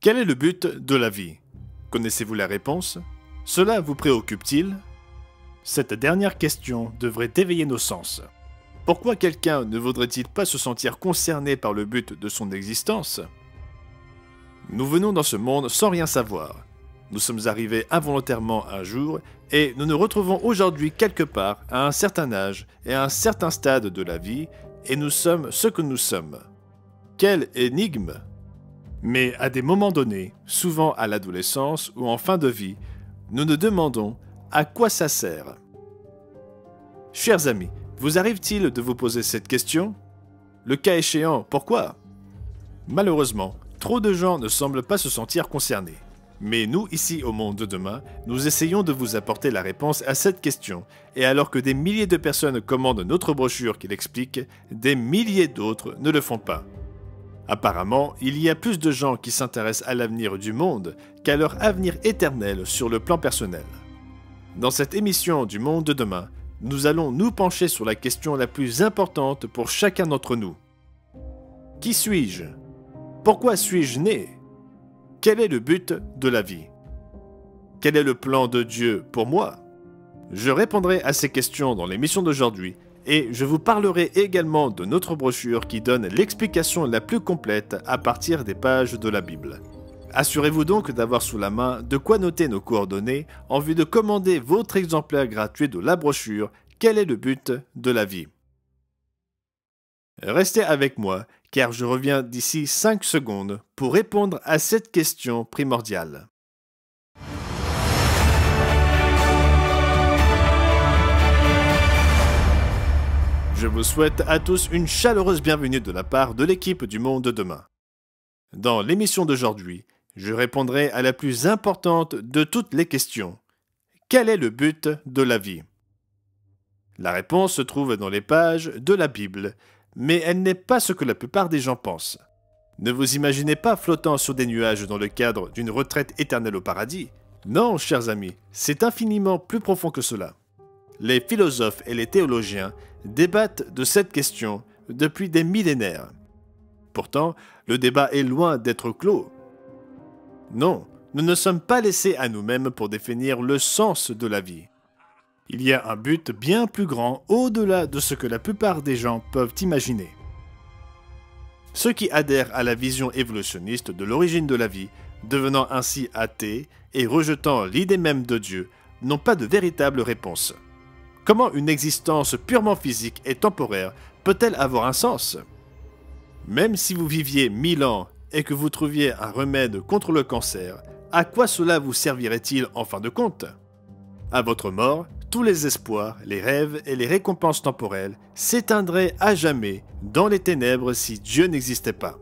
Quel est le but de la vie? Connaissez-vous la réponse? Cela vous préoccupe-t-il? Cette dernière question devrait éveiller nos sens. Pourquoi quelqu'un ne voudrait-il pas se sentir concerné par le but de son existence? Nous venons dans ce monde sans rien savoir. Nous sommes arrivés involontairement un jour et nous nous retrouvons aujourd'hui quelque part à un certain âge et à un certain stade de la vie et nous sommes ce que nous sommes. Quelle énigme! Mais à des moments donnés, souvent à l'adolescence ou en fin de vie, nous nous demandons à quoi ça sert. Chers amis, vous arrive-t-il de vous poser cette question? Le cas échéant, pourquoi? Malheureusement, trop de gens ne semblent pas se sentir concernés. Mais nous, ici au Monde de Demain, nous essayons de vous apporter la réponse à cette question, et alors que des milliers de personnes commandent notre brochure qui l'explique, des milliers d'autres ne le font pas. Apparemment, il y a plus de gens qui s'intéressent à l'avenir du monde qu'à leur avenir éternel sur le plan personnel. Dans cette émission du Monde de Demain, nous allons nous pencher sur la question la plus importante pour chacun d'entre nous. Qui suis-je? Pourquoi suis-je né? Quel est le but de la vie? Quel est le plan de Dieu pour moi? Je répondrai à ces questions dans l'émission d'aujourd'hui et je vous parlerai également de notre brochure qui donne l'explication la plus complète à partir des pages de la Bible. Assurez-vous donc d'avoir sous la main de quoi noter nos coordonnées en vue de commander votre exemplaire gratuit de la brochure « Quel est le but de la vie ?» Restez avec moi car je reviens d'ici 5 secondes pour répondre à cette question primordiale. Je vous souhaite à tous une chaleureuse bienvenue de la part de l'équipe du Monde de Demain. Dans l'émission d'aujourd'hui, je répondrai à la plus importante de toutes les questions. Quel est le but de la vie? La réponse se trouve dans les pages de la Bible, mais elle n'est pas ce que la plupart des gens pensent. Ne vous imaginez pas flottant sur des nuages dans le cadre d'une retraite éternelle au paradis. Non, chers amis, c'est infiniment plus profond que cela. Les philosophes et les théologiens débattent de cette question depuis des millénaires. Pourtant, le débat est loin d'être clos. Non, nous ne sommes pas laissés à nous-mêmes pour définir le sens de la vie. Il y a un but bien plus grand au-delà de ce que la plupart des gens peuvent imaginer. Ceux qui adhèrent à la vision évolutionniste de l'origine de la vie, devenant ainsi athées et rejetant l'idée même de Dieu, n'ont pas de véritable réponse. Comment une existence purement physique et temporaire peut-elle avoir un sens? Même si vous viviez 1000 ans et que vous trouviez un remède contre le cancer, à quoi cela vous servirait-il en fin de compte? À votre mort, tous les espoirs, les rêves et les récompenses temporelles s'éteindraient à jamais dans les ténèbres si Dieu n'existait pas.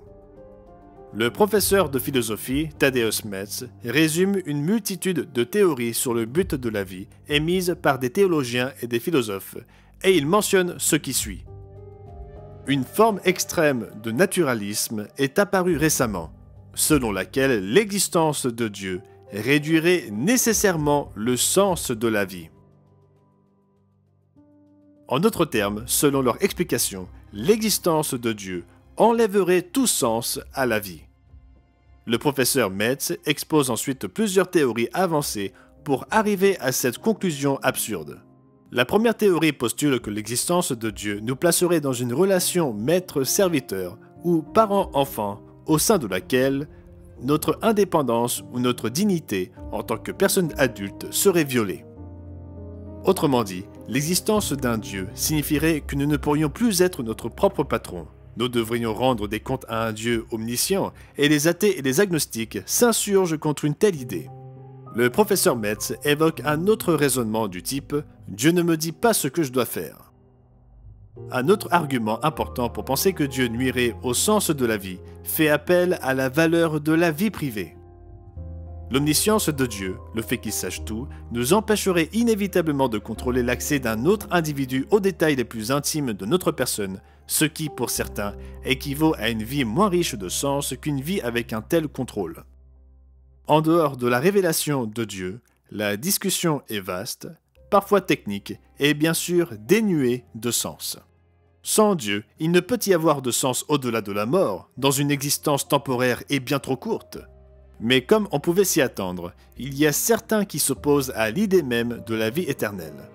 Le professeur de philosophie, Tadeusz Metz, résume une multitude de théories sur le but de la vie émises par des théologiens et des philosophes, et il mentionne ce qui suit. Une forme extrême de naturalisme est apparue récemment, selon laquelle l'existence de Dieu réduirait nécessairement le sens de la vie. En d'autres termes, selon leur explication, l'existence de Dieu enlèverait tout sens à la vie. Le professeur Metz expose ensuite plusieurs théories avancées pour arriver à cette conclusion absurde. La première théorie postule que l'existence de Dieu nous placerait dans une relation maître-serviteur ou parent-enfant au sein de laquelle notre indépendance ou notre dignité en tant que personne adulte serait violée. Autrement dit, l'existence d'un Dieu signifierait que nous ne pourrions plus être notre propre patron. Nous devrions rendre des comptes à un Dieu omniscient, et les athées et les agnostiques s'insurgent contre une telle idée. Le professeur Metz évoque un autre raisonnement du type « Dieu ne me dit pas ce que je dois faire ». Un autre argument important pour penser que Dieu nuirait au sens de la vie fait appel à la valeur de la vie privée. L'omniscience de Dieu, le fait qu'il sache tout, nous empêcherait inévitablement de contrôler l'accès d'un autre individu aux détails les plus intimes de notre personne, ce qui, pour certains, équivaut à une vie moins riche de sens qu'une vie avec un tel contrôle. En dehors de la révélation de Dieu, la discussion est vaste, parfois technique, et bien sûr dénuée de sens. Sans Dieu, il ne peut y avoir de sens au-delà de la mort, dans une existence temporaire et bien trop courte. Mais comme on pouvait s'y attendre, il y a certains qui s'opposent à l'idée même de la vie éternelle.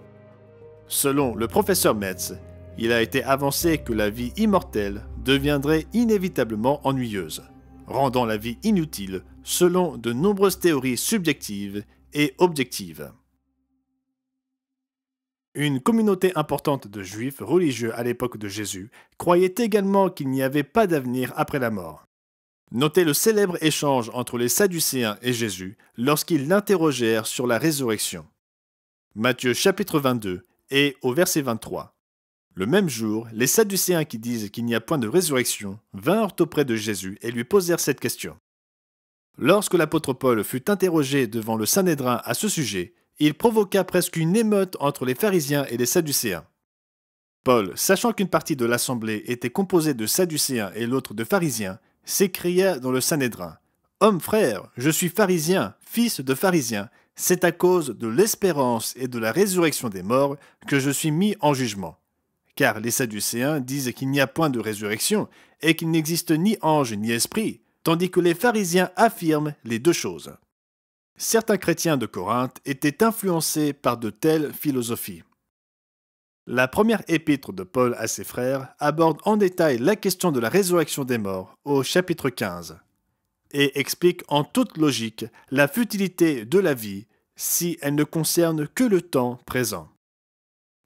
Selon le professeur Metz, il a été avancé que la vie immortelle deviendrait inévitablement ennuyeuse, rendant la vie inutile selon de nombreuses théories subjectives et objectives. Une communauté importante de juifs religieux à l'époque de Jésus croyait également qu'il n'y avait pas d'avenir après la mort. Notez le célèbre échange entre les Sadducéens et Jésus lorsqu'ils l'interrogèrent sur la résurrection. Matthieu chapitre 22 et au verset 23. Le même jour, les Sadducéens qui disent qu'il n'y a point de résurrection vinrent auprès de Jésus et lui posèrent cette question. Lorsque l'apôtre Paul fut interrogé devant le Sanhédrin à ce sujet, il provoqua presque une émeute entre les pharisiens et les Sadducéens. Paul, sachant qu'une partie de l'assemblée était composée de Sadducéens et l'autre de pharisiens, s'écria dans le Sanhédrin. « Homme frère, je suis pharisien, fils de pharisien, c'est à cause de l'espérance et de la résurrection des morts que je suis mis en jugement. Car les Sadducéens disent qu'il n'y a point de résurrection et qu'il n'existe ni ange ni esprit, tandis que les pharisiens affirment les deux choses. » Certains chrétiens de Corinthe étaient influencés par de telles philosophies. La première épître de Paul à ses frères aborde en détail la question de la résurrection des morts au chapitre 15 et explique en toute logique la futilité de la vie si elle ne concerne que le temps présent.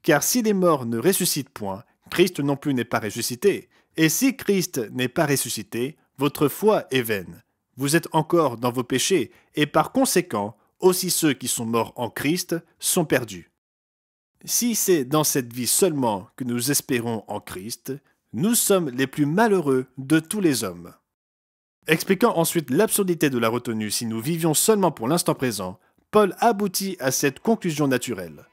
Car si les morts ne ressuscitent point, Christ non plus n'est pas ressuscité, et si Christ n'est pas ressuscité, votre foi est vaine. Vous êtes encore dans vos péchés, et par conséquent, aussi ceux qui sont morts en Christ sont perdus. Si c'est dans cette vie seulement que nous espérons en Christ, nous sommes les plus malheureux de tous les hommes. Expliquant ensuite l'absurdité de la retenue si nous vivions seulement pour l'instant présent, Paul aboutit à cette conclusion naturelle.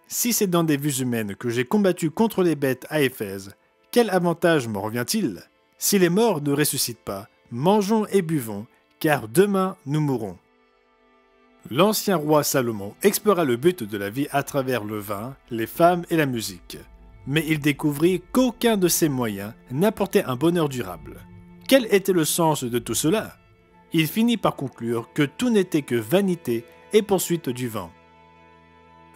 Si c'est dans des vues humaines que j'ai combattu contre les bêtes à Éphèse, quel avantage m'en revient-il? Si les morts ne ressuscitent pas, mangeons et buvons, car demain nous mourrons. L'ancien roi Salomon explora le but de la vie à travers le vin, les femmes et la musique. Mais il découvrit qu'aucun de ces moyens n'apportait un bonheur durable. Quel était le sens de tout cela? Il finit par conclure que tout n'était que vanité et poursuite du vent.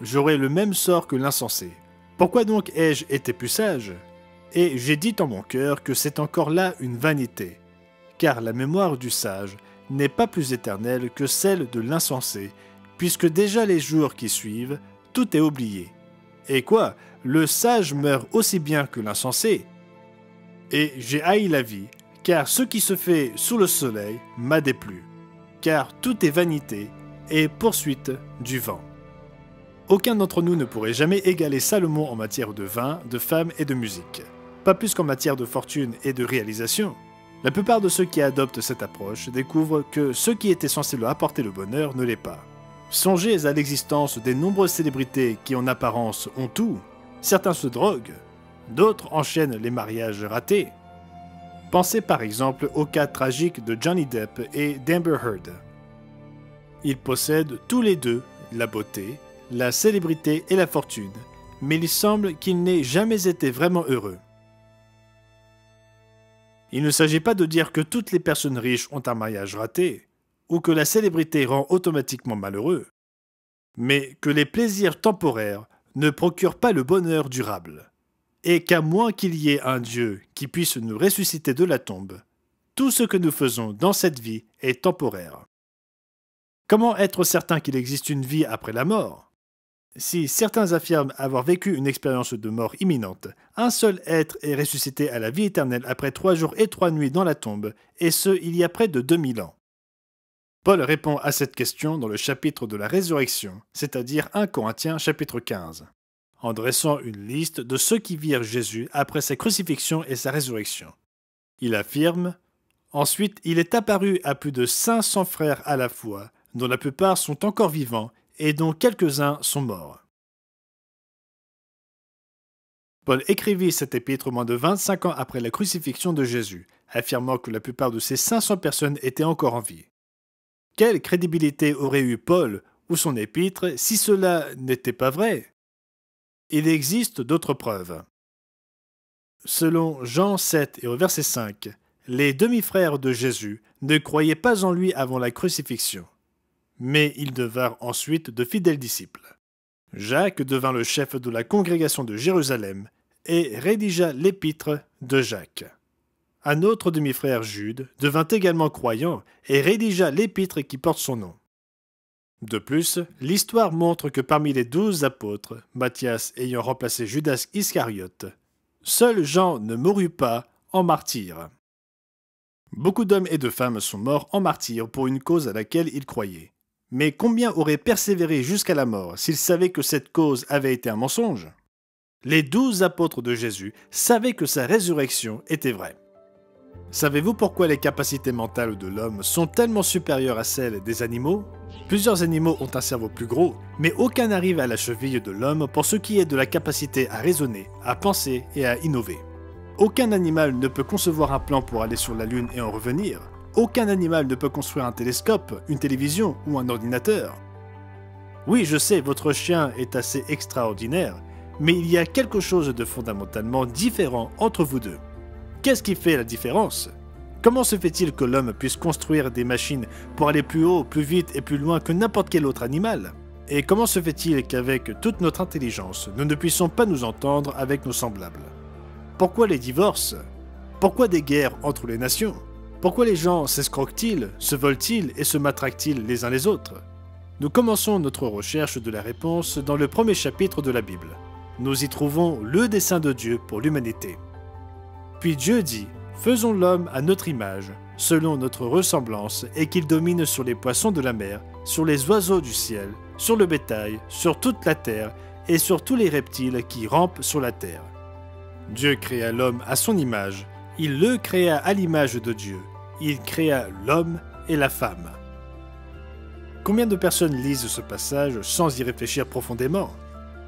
J'aurais le même sort que l'insensé. Pourquoi donc ai-je été plus sage? Et j'ai dit en mon cœur que c'est encore là une vanité, car la mémoire du sage n'est pas plus éternelle que celle de l'insensé, puisque déjà les jours qui suivent, tout est oublié. Et quoi? Le sage meurt aussi bien que l'insensé. Et j'ai haï la vie, car ce qui se fait sous le soleil m'a déplu, car tout est vanité et poursuite du vent. Aucun d'entre nous ne pourrait jamais égaler Salomon en matière de vin, de femmes et de musique. Pas plus qu'en matière de fortune et de réalisation. La plupart de ceux qui adoptent cette approche découvrent que ce qui était censé leur apporter le bonheur ne l'est pas. Songez à l'existence des nombreuses célébrités qui en apparence ont tout. Certains se droguent, d'autres enchaînent les mariages ratés. Pensez par exemple au cas tragique de Johnny Depp et d'Amber Heard. Ils possèdent tous les deux la beauté, la célébrité et la fortune, mais il semble qu'ils n'aient jamais été vraiment heureux. Il ne s'agit pas de dire que toutes les personnes riches ont un mariage raté, ou que la célébrité rend automatiquement malheureux, mais que les plaisirs temporaires ne procurent pas le bonheur durable, et qu'à moins qu'il y ait un Dieu qui puisse nous ressusciter de la tombe, tout ce que nous faisons dans cette vie est temporaire. Comment être certain qu'il existe une vie après la mort? Si certains affirment avoir vécu une expérience de mort imminente, un seul être est ressuscité à la vie éternelle après 3 jours et 3 nuits dans la tombe, et ce, il y a près de 2000 ans. Paul répond à cette question dans le chapitre de la résurrection, c'est-à-dire 1 Corinthiens chapitre 15, en dressant une liste de ceux qui virent Jésus après sa crucifixion et sa résurrection. Il affirme « Ensuite, il est apparu à plus de 500 frères à la fois, dont la plupart sont encore vivants, et dont quelques-uns sont morts. » Paul écrivit cet épître moins de 25 ans après la crucifixion de Jésus, affirmant que la plupart de ces 500 personnes étaient encore en vie. Quelle crédibilité aurait eu Paul ou son épître si cela n'était pas vrai? Il existe d'autres preuves. Selon Jean 7 et au verset 5, les demi-frères de Jésus ne croyaient pas en lui avant la crucifixion, mais ils devinrent ensuite de fidèles disciples. Jacques devint le chef de la congrégation de Jérusalem et rédigea l'épître de Jacques. Un autre demi-frère, Jude, devint également croyant et rédigea l'épître qui porte son nom. De plus, l'histoire montre que parmi les 12 apôtres, Matthias ayant remplacé Judas Iscariote, seul Jean ne mourut pas en martyr. Beaucoup d'hommes et de femmes sont morts en martyr pour une cause à laquelle ils croyaient. Mais combien auraient persévéré jusqu'à la mort s'ils savaient que cette cause avait été un mensonge? Les 12 apôtres de Jésus savaient que sa résurrection était vraie. Savez-vous pourquoi les capacités mentales de l'homme sont tellement supérieures à celles des animaux? Plusieurs animaux ont un cerveau plus gros, mais aucun n'arrive à la cheville de l'homme pour ce qui est de la capacité à raisonner, à penser et à innover. Aucun animal ne peut concevoir un plan pour aller sur la Lune et en revenir. Aucun animal ne peut construire un télescope, une télévision ou un ordinateur. Oui, je sais, votre chien est assez extraordinaire, mais il y a quelque chose de fondamentalement différent entre vous deux. Qu'est-ce qui fait la différence? Comment se fait-il que l'homme puisse construire des machines pour aller plus haut, plus vite et plus loin que n'importe quel autre animal? Et comment se fait-il qu'avec toute notre intelligence, nous ne puissions pas nous entendre avec nos semblables? Pourquoi les divorces? Pourquoi des guerres entre les nations? Pourquoi les gens s'escroquent-ils, se volent-ils et se matraquent-ils les uns les autres? Nous commençons notre recherche de la réponse dans le premier chapitre de la Bible. Nous y trouvons le dessein de Dieu pour l'humanité. Puis Dieu dit, « Faisons l'homme à notre image, selon notre ressemblance, et qu'il domine sur les poissons de la mer, sur les oiseaux du ciel, sur le bétail, sur toute la terre, et sur tous les reptiles qui rampent sur la terre. » Dieu créa l'homme à son image, il le créa à l'image de Dieu, il créa l'homme et la femme. Combien de personnes lisent ce passage sans y réfléchir profondément?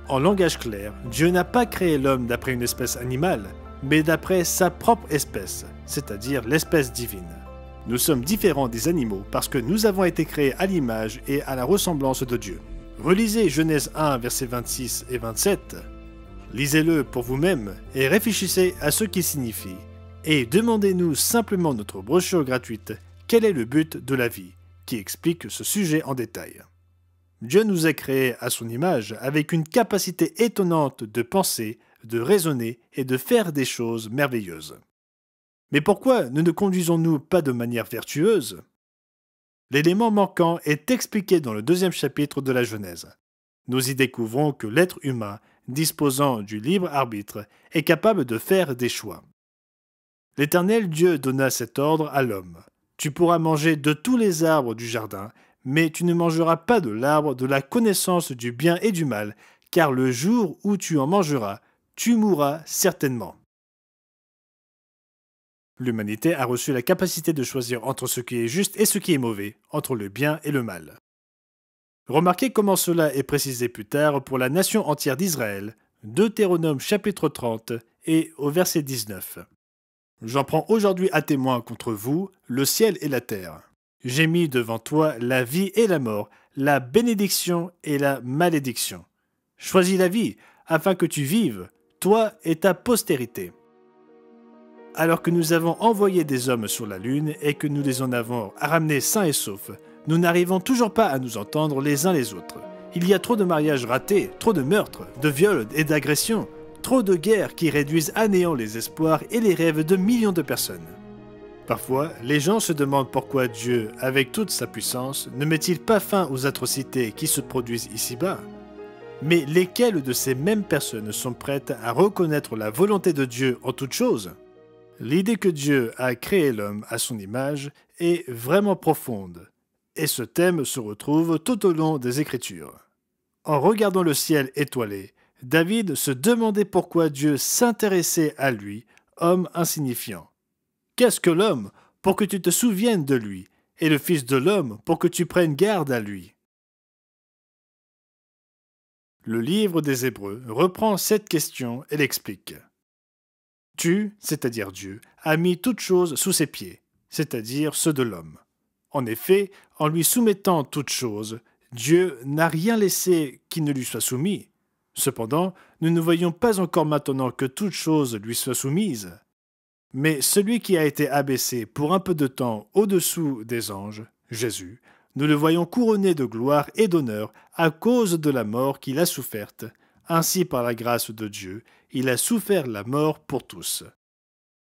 En langage clair, Dieu n'a pas créé l'homme d'après une espèce animale, mais d'après sa propre espèce, c'est-à-dire l'espèce divine. Nous sommes différents des animaux parce que nous avons été créés à l'image et à la ressemblance de Dieu. Relisez Genèse 1, versets 26 et 27. Lisez-le pour vous-même et réfléchissez à ce qu'il signifie. Et demandez-nous simplement notre brochure gratuite « Quel est le but de la vie ?» qui explique ce sujet en détail. Dieu nous a créés à son image avec une capacité étonnante de penser, de raisonner et de faire des choses merveilleuses. Mais pourquoi ne nous conduisons-nous pas de manière vertueuse? L'élément manquant est expliqué dans le 2e chapitre de la Genèse. Nous y découvrons que l'être humain, disposant du libre arbitre, est capable de faire des choix. L'Éternel Dieu donna cet ordre à l'homme. « Tu pourras manger de tous les arbres du jardin, mais tu ne mangeras pas de l'arbre de la connaissance du bien et du mal, car le jour où tu en mangeras, tu mourras certainement. » L'humanité a reçu la capacité de choisir entre ce qui est juste et ce qui est mauvais, entre le bien et le mal. Remarquez comment cela est précisé plus tard pour la nation entière d'Israël, Deutéronome chapitre 30 et au verset 19. « J'en prends aujourd'hui à témoin contre vous le ciel et la terre. J'ai mis devant toi la vie et la mort, la bénédiction et la malédiction. Choisis la vie, afin que tu vives, toi et ta postérité. » Alors que nous avons envoyé des hommes sur la lune et que nous les en avons ramenés sains et saufs, nous n'arrivons toujours pas à nous entendre les uns les autres. Il y a trop de mariages ratés, trop de meurtres, de viols et d'agressions, trop de guerres qui réduisent à néant les espoirs et les rêves de millions de personnes. Parfois, les gens se demandent pourquoi Dieu, avec toute sa puissance, ne met-il pas fin aux atrocités qui se produisent ici-bas. Mais lesquelles de ces mêmes personnes sont prêtes à reconnaître la volonté de Dieu en toutes choses? L'idée que Dieu a créé l'homme à son image est vraiment profonde, et ce thème se retrouve tout au long des Écritures. En regardant le ciel étoilé, David se demandait pourquoi Dieu s'intéressait à lui, homme insignifiant. Qu'est-ce que l'homme pour que tu te souviennes de lui, et le Fils de l'homme pour que tu prennes garde à lui? Le livre des Hébreux reprend cette question et l'explique. Tu, c'est-à-dire Dieu, a mis toutes choses sous ses pieds, c'est-à-dire ceux de l'homme. En effet, en lui soumettant toutes choses, Dieu n'a rien laissé qui ne lui soit soumis. Cependant, nous ne voyons pas encore maintenant que toutes choses lui soient soumises. Mais celui qui a été abaissé pour un peu de temps au-dessous des anges, Jésus, nous le voyons couronné de gloire et d'honneur à cause de la mort qu'il a soufferte. Ainsi, par la grâce de Dieu, il a souffert la mort pour tous.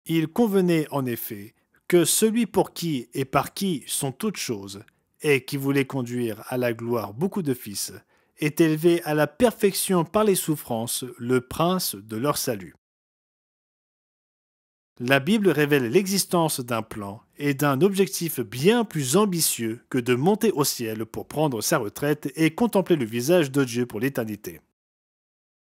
Il convenait en effet que celui pour qui et par qui sont toutes choses, et qui voulait conduire à la gloire beaucoup de fils, est élevé à la perfection par les souffrances, le prince de leur salut. La Bible révèle l'existence d'un plan et d'un objectif bien plus ambitieux que de monter au ciel pour prendre sa retraite et contempler le visage de Dieu pour l'éternité.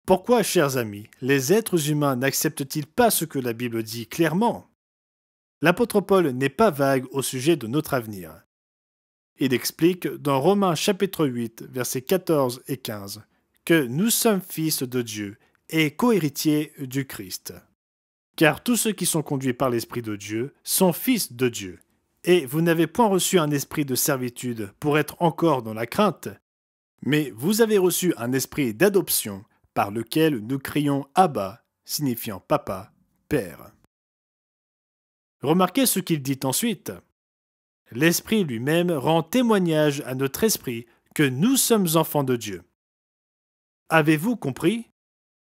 Pourquoi, chers amis, les êtres humains n'acceptent-ils pas ce que la Bible dit clairement? L'apôtre Paul n'est pas vague au sujet de notre avenir. Il explique dans Romains chapitre 8, versets 14 et 15, que nous sommes fils de Dieu et co-héritiers du Christ. Car tous ceux qui sont conduits par l'Esprit de Dieu sont fils de Dieu. Et vous n'avez point reçu un esprit de servitude pour être encore dans la crainte, mais vous avez reçu un esprit d'adoption par lequel nous crions « Abba », signifiant « Papa »,« Père ». Remarquez ce qu'il dit ensuite. L'Esprit lui-même rend témoignage à notre esprit que nous sommes enfants de Dieu. Avez-vous compris?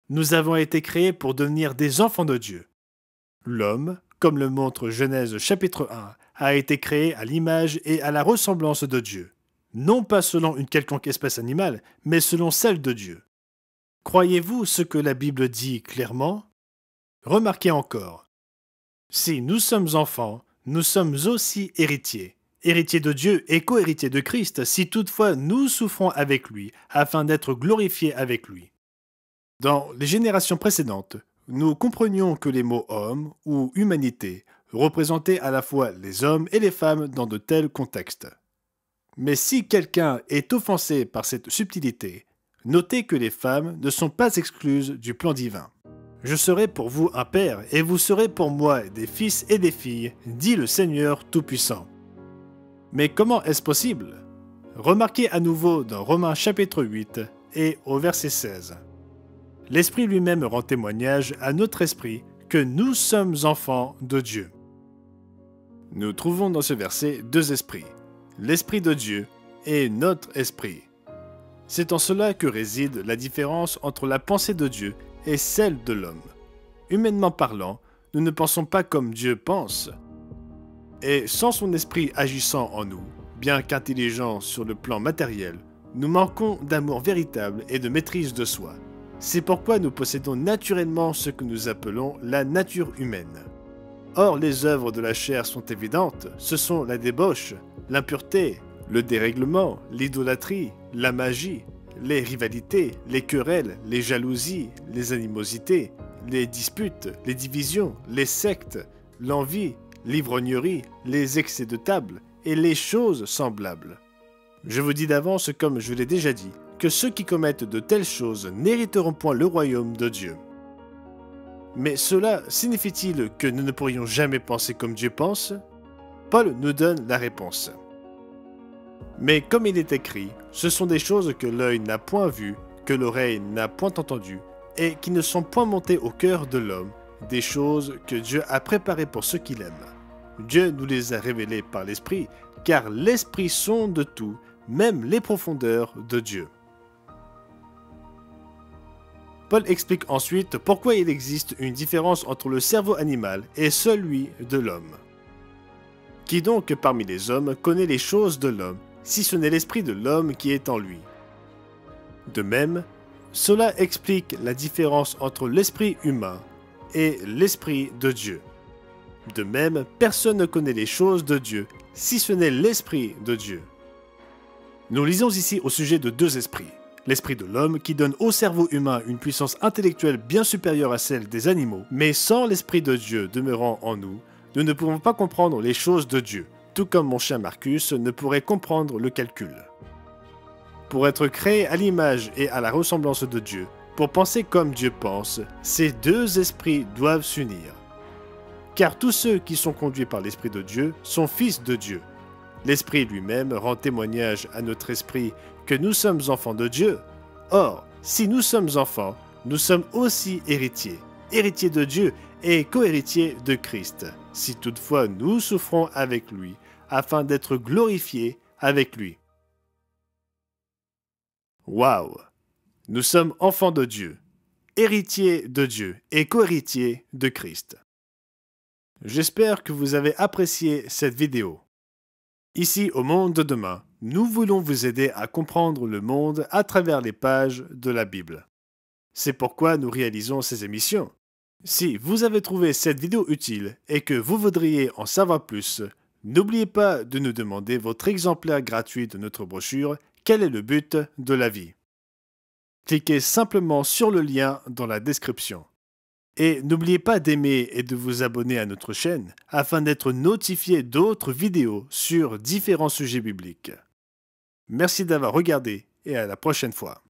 Nous avons été créés pour devenir des enfants de Dieu. L'homme, comme le montre Genèse chapitre 1, a été créé à l'image et à la ressemblance de Dieu, non pas selon une quelconque espèce animale, mais selon celle de Dieu. Croyez-vous ce que la Bible dit clairement? Remarquez encore. Si nous sommes enfants, nous sommes aussi héritiers, héritiers de Dieu et co-héritiers de Christ, si toutefois nous souffrons avec lui, afin d'être glorifiés avec lui. Dans les générations précédentes, nous comprenions que les mots « homme » ou « humanité » représentaient à la fois les hommes et les femmes dans de tels contextes. Mais si quelqu'un est offensé par cette subtilité, notez que les femmes ne sont pas excluses du plan divin. « Je serai pour vous un père, et vous serez pour moi des fils et des filles, dit le Seigneur Tout-Puissant. » Mais comment est-ce possible? Remarquez à nouveau dans Romains chapitre 8 et au verset 16. L'Esprit lui-même rend témoignage à notre esprit que nous sommes enfants de Dieu. Nous trouvons dans ce verset deux esprits, l'Esprit de Dieu et notre esprit. C'est en cela que réside la différence entre la pensée de Dieu et celle de l'homme. Humainement parlant, nous ne pensons pas comme Dieu pense. Et sans son esprit agissant en nous, bien qu'intelligents sur le plan matériel, nous manquons d'amour véritable et de maîtrise de soi. C'est pourquoi nous possédons naturellement ce que nous appelons la nature humaine. Or, les œuvres de la chair sont évidentes, ce sont la débauche, l'impureté, le dérèglement, l'idolâtrie, la magie, les rivalités, les querelles, les jalousies, les animosités, les disputes, les divisions, les sectes, l'envie, l'ivrognerie, les excès de table et les choses semblables. Je vous dis d'avance, comme je l'ai déjà dit, que ceux qui commettent de telles choses n'hériteront point le royaume de Dieu. Mais cela signifie-t-il que nous ne pourrions jamais penser comme Dieu pense? Paul nous donne la réponse. Mais comme il est écrit, ce sont des choses que l'œil n'a point vues, que l'oreille n'a point entendues, et qui ne sont point montées au cœur de l'homme, des choses que Dieu a préparées pour ceux qui l'aiment. Dieu nous les a révélées par l'Esprit, car l'Esprit sonde tout, même les profondeurs de Dieu. Paul explique ensuite pourquoi il existe une différence entre le cerveau animal et celui de l'homme. Qui donc parmi les hommes connaît les choses de l'homme, si ce n'est l'esprit de l'homme qui est en lui? De même, cela explique la différence entre l'esprit humain et l'esprit de Dieu. De même, personne ne connaît les choses de Dieu, si ce n'est l'esprit de Dieu. Nous lisons ici au sujet de deux esprits. L'esprit de l'homme qui donne au cerveau humain une puissance intellectuelle bien supérieure à celle des animaux, mais sans l'esprit de Dieu demeurant en nous, nous ne pouvons pas comprendre les choses de Dieu, tout comme mon chien Marcus ne pourrait comprendre le calcul. Pour être créé à l'image et à la ressemblance de Dieu, pour penser comme Dieu pense, ces deux esprits doivent s'unir. Car tous ceux qui sont conduits par l'Esprit de Dieu sont fils de Dieu. L'Esprit lui-même rend témoignage à notre esprit que nous sommes enfants de Dieu. Or, si nous sommes enfants, nous sommes aussi héritiers, héritiers de Dieu et co-héritiers de Christ, si toutefois nous souffrons avec lui, afin d'être glorifiés avec lui. Waouh! Nous sommes enfants de Dieu, héritiers de Dieu et co-héritiers de Christ. J'espère que vous avez apprécié cette vidéo. Ici, au Monde de demain, nous voulons vous aider à comprendre le monde à travers les pages de la Bible. C'est pourquoi nous réalisons ces émissions. Si vous avez trouvé cette vidéo utile et que vous voudriez en savoir plus, n'oubliez pas de nous demander votre exemplaire gratuit de notre brochure « Quel est le but de la vie ?» Cliquez simplement sur le lien dans la description. Et n'oubliez pas d'aimer et de vous abonner à notre chaîne afin d'être notifié d'autres vidéos sur différents sujets bibliques. Merci d'avoir regardé et à la prochaine fois.